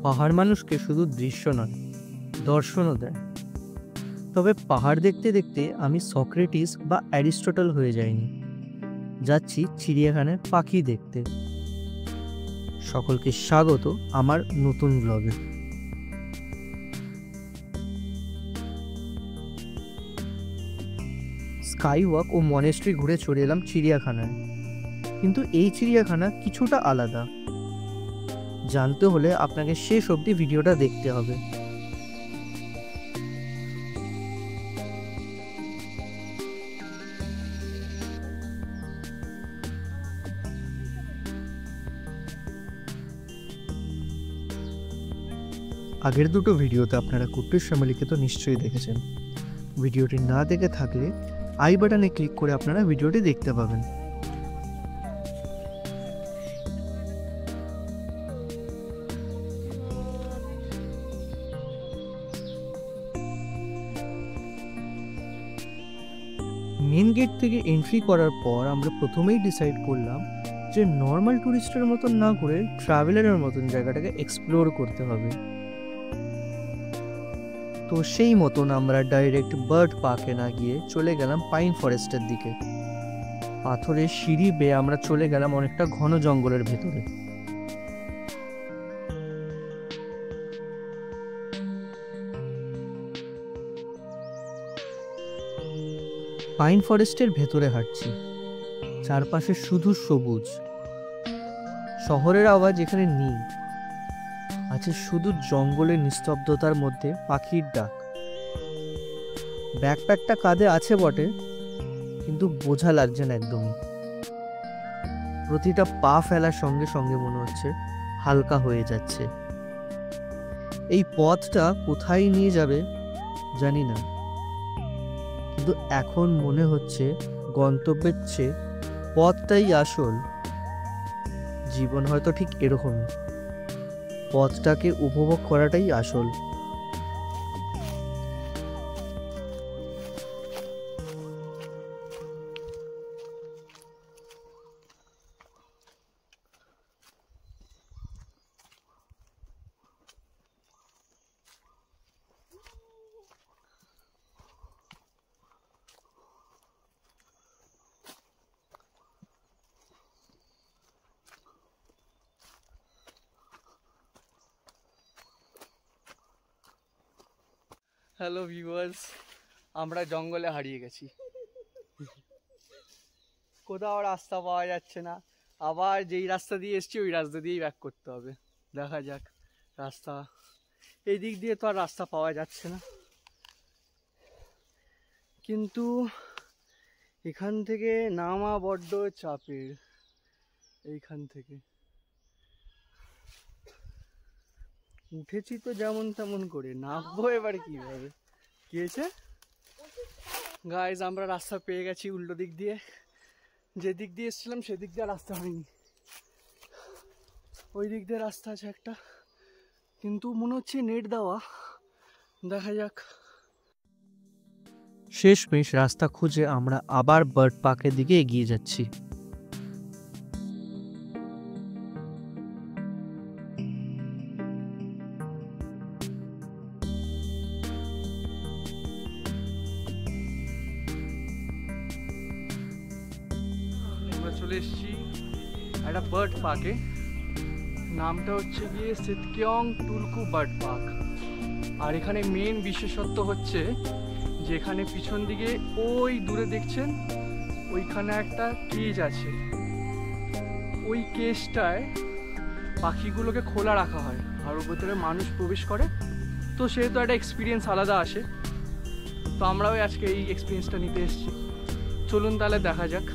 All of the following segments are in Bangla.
পাহাড় মানুষকে শুধু দৃশ্য নয়, দর্শনও দেয়। তবে পাহাড় দেখতে দেখতে আমি সক্রেটিস বা অ্যারিস্টটল হয়ে যাইনি, যাচ্ছি চিড়িয়াখানায় পাখি দেখতে। সকলকে স্বাগত আমার নতুন ব্লগে। স্কাই ওয়াক ও মনেস্ট্রি ঘুরে চলে এলাম চিড়িয়াখানায়। কিন্তু এই চিড়িয়াখানা কিছুটা আলাদা। জানতে হলে আপনাকে শেষ অবধি ভিডিওটা দেখতে হবে। আগের দুটো ভিডিওতে আপনারা কুট্টুস ফ্যামিলিকে তো নিশ্চয়ই দেখেছেন। ভিডিওটি না দেখে থাকলে আই বাটনে ক্লিক করে আপনারা ভিডিওটি দেখতে পাবেন। মেন গেট থেকে এন্ট্রি করার পর আমরা প্রথমেই ডিসাইড করলাম যে নর্মাল টুরিস্টের মতন না করে ট্রাভেলারের মতন জায়গাটাকে এক্সপ্লোর করতে হবে। তো সেই মতন আমরা ডাইরেক্ট বার্ড পার্কে না গিয়ে চলে গেলাম পাইন ফরেস্টের দিকে। পাথরের সিঁড়ি বেয়ে আমরা চলে গেলাম অনেকটা ঘন জঙ্গলের ভেতরে। পাইন ফরেস্টের ভেতরে হাঁটছি, চারপাশে শুধু সবুজ। শহরের আওয়াজ এখানে নেই, আছে শুধু জঙ্গলের নিস্তব্ধতার মধ্যে পাখির ডাক। ব্যাকপ্যাকটা কাঁধে আছে বটে, কিন্তু বোঝা লাগছে না একদমই। প্রতিটা পা ফেলার সঙ্গে সঙ্গে মনে হচ্ছে হালকা হয়ে যাচ্ছে। এই পথটা কোথায় নিয়ে যাবে জানি না, কিন্তু এখন মনে হচ্ছে গন্তব্যের চেয়ে পথটাই আসল। জীবন হয়তো ঠিক এরকমই, পথটাকে উপভোগ করাটাই আসল। হ্যালো ভিউয়ার্স, আমরা জঙ্গলে হারিয়ে গেছি। কোথাও রাস্তা পাওয়া যাচ্ছে না। আবার যেই রাস্তা দিয়ে এসছি ওই রাস্তা দিয়েই ব্যাক করতে হবে। দেখা যাক রাস্তা, এই দিক দিয়ে তো আর রাস্তা পাওয়া যাচ্ছে না। কিন্তু এখান থেকে নামা বড্ড চাপের। এইখান থেকে উঠেছি তো যেমন তেমন করে, নামবো এবার কিভাবে? কি হয়েছে গাইজ? আমরা রাস্তা পেয়ে গেছি উল্টো দিক দিয়ে। যে দিক দিয়ে এসেছিলাম সেদিক দিয়ে রাস্তা হয়নি, ওই দিক দিয়ে রাস্তা আছে একটা, কিন্তু মনে হচ্ছে নেট দেওয়া। দেখা যাক। শেষমেশ রাস্তা খুঁজে আমরা আবার বার্ড পার্কের দিকে এগিয়ে যাচ্ছি। চলে এসেছি একটা বার্ড পার্কে। নামটা হচ্ছে গিয়ে সিতকিয়ং টুলকু বার্ড পার্ক। আর এখানে মেন বিশেষত্ব হচ্ছে যে এখানে পিছন দিকে ওই দূরে দেখছেন ওইখানে একটা কেজ আছে। ওই কেজটায় পাখিগুলোকে খোলা রাখা হয় আর ওর ভেতরে মানুষ প্রবেশ করে। তো সেহেতু একটা এক্সপিরিয়েন্স আলাদা আসে। তো আমরাও আজকে এই এক্সপিরিয়েন্সটা নিতে এসেছি। চলুন তাহলে দেখা যাক।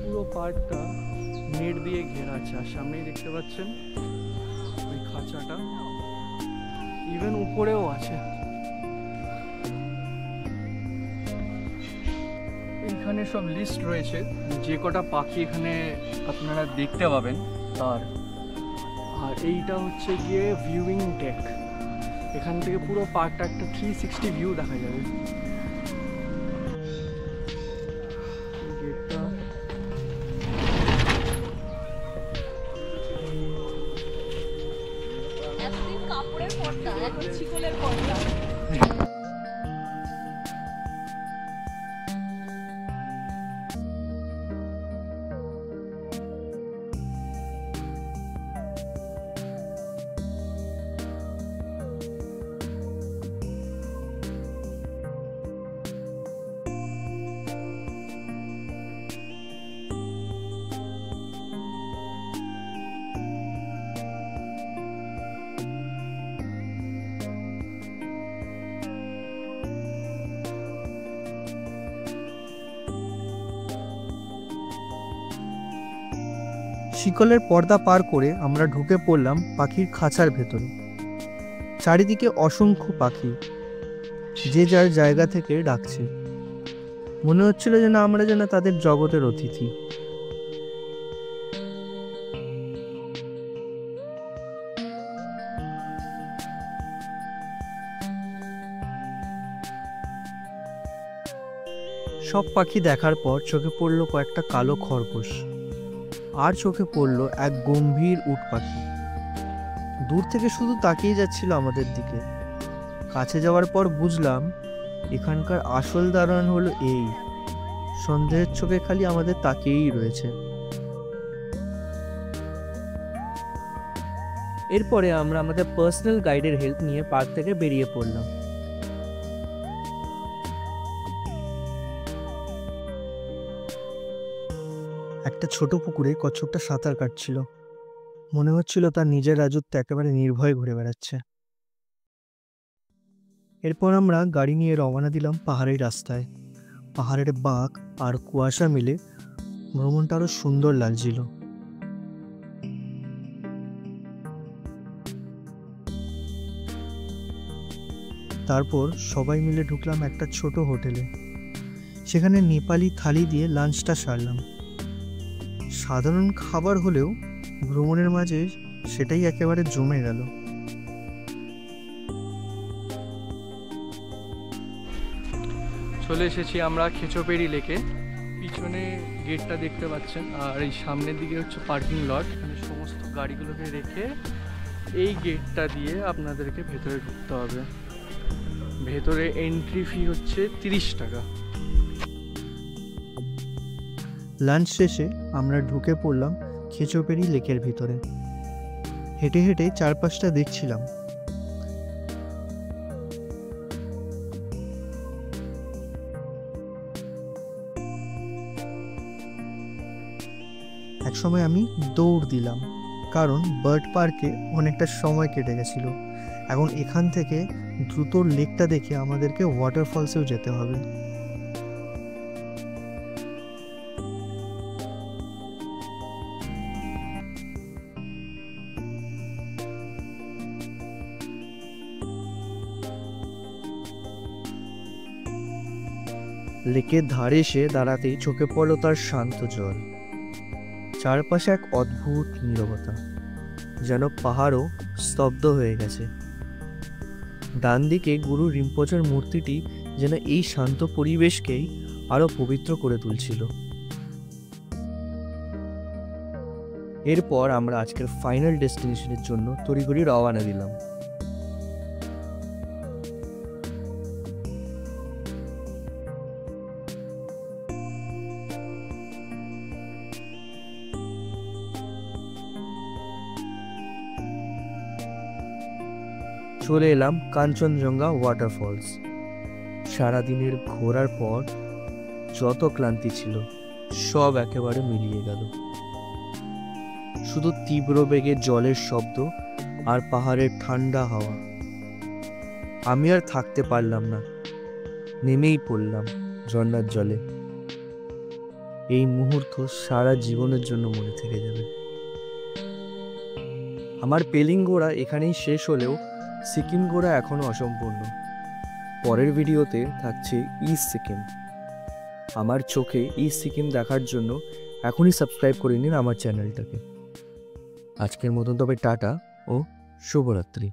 পুরো পার্কটা নেট দিয়ে ঘেরা আছে, আর সামনেই দেখতে পাচ্ছেন ওই খাঁচাটা, ইভেন উপরেও আছে। এইখানে সব লিস্ট রয়েছে যে কটা পাখি এখানে আপনারা দেখতে পাবেন তার। আর এইটা হচ্ছে গিয়ে ভিউইং ডেক। এখান থেকে পুরো পার্কটা একটা 360 ভিউ দেখা যাবে। গেটটা এতদিন কাপড়ের পর্দা, এখন শিকলের পর্দা। শিকলের পর্দা পার করে আমরা ঢুকে পড়লাম পাখির খাঁচার ভেতরে। চারিদিকে অসংখ্য পাখি, যে যার জায়গা থেকে ডাকছে। মনে হচ্ছিল যেন আমরা যেন তাদের জগতের অতিথি। সব পাখি দেখার পর চোখে পড়ল কয়েকটা কালো খরগোশ, আর চোখে পড়ল এক গম্ভীর উট পাখি। দূর থেকে শুধু তাকিয়ে যাচ্ছিল আমাদের দিকে। কাছে যাওয়ার পর বুঝলাম এখানকার আসল দারোয়ান হলো এই, সন্দেহের চোখে খালি আমাদের তাকিয়েই রয়েছে। এরপরে আমরা আমাদের পার্সোনাল গাইডের হেল্প নিয়ে পার্ক থেকে বেরিয়ে পড়লাম। একটা ছোট পুকুরে কচ্ছপটা সাঁতার কাটছিল। মনে হচ্ছিল তার নিজের রাজত্বে একেবারে নির্ভয়ে ঘুরে বেড়াচ্ছে। এরপর আমরা গাড়ি নিয়ে রওনা দিলাম পাহাড়ের রাস্তায়। পাহাড়ের বাঁক আর কুয়াশা মিলে ভ্রমণটা আরো সুন্দর লাগছিল। তারপর সবাই মিলে ঢুকলাম একটা ছোট হোটেলে। সেখানে নেপালি থালি দিয়ে লাঞ্চটা সারলাম। সাধারণ খাবার হলেও ভ্রমণের মাঝে সেটাই একেবারে জমে গেল। চলে এসেছি আমরা খেচোপেড়ি লেকে। পিছনে গেটটা দেখতে পাচ্ছেন, আর এই সামনের দিকে হচ্ছে পার্কিং লট। এখানে সমস্ত গাড়িগুলোকে রেখে এই গেটটা দিয়ে আপনাদেরকে ভেতরে ঢুকতে হবে। ভেতরে এন্ট্রি ফি হচ্ছে 30 টাকা। লাঞ্চ শেষে আমরা ঢুকে পড়লাম খেচোপেড়ি লেকের ভিতরে। হেঁটে হেঁটে চারপাশটা দেখছিলাম। একসময় আমি দৌড় দিলাম, কারণ বার্ড পার্কে অনেকটা সময় কেটে গেছিল। এখন এখান থেকে দ্রুত লেকটা দেখে আমাদেরকে ওয়াটারফলসেও যেতে হবে। লেকের ধারে এসে দাঁড়াতেই চোখে পড়ল তার শান্ত জল। চারপাশে এক অদ্ভুত নীরবতা, যেন পাহাড়ও স্তব্ধ হয়ে গেছে। ডান দিকে গুরু রিম্পোচের মূর্তিটি যেন এই শান্ত পরিবেশকেই আরো পবিত্র করে তুলছিল। এরপর আমরা আজকের ফাইনাল ডেস্টিনেশনের জন্য তড়িঘড়ি রওনা দিলাম। চলে এলাম কাঞ্চনজঙ্ঘা ওয়াটারফলস। সারাদিনের ঘোরার পর যত ক্লান্তি ছিল সব একেবারে মিলিয়ে গেল। শুধু তীব্র বেগে জলের শব্দ আর পাহাড়ের ঠান্ডা হাওয়া। আমি আর থাকতে পারলাম না, নেমেই পড়লাম ঝর্ণার জলে। এই মুহূর্ত সারা জীবনের জন্য মনে থেকে যাবে। আমার পেলিং ঘোরা এখানেই শেষ হলেও সিকিম ঘোরা এখনো অসম্পূর্ণ। পরের ভিডিওতে থাকছে ইস্ট সিকিম। আমার চোখে ইস্ট সিকিম দেখার জন্য এখনই সাবস্ক্রাইব করে নিন আমার চ্যানেলটাকে। আজকের মতন তবে টাটা ও শুভরাত্রি।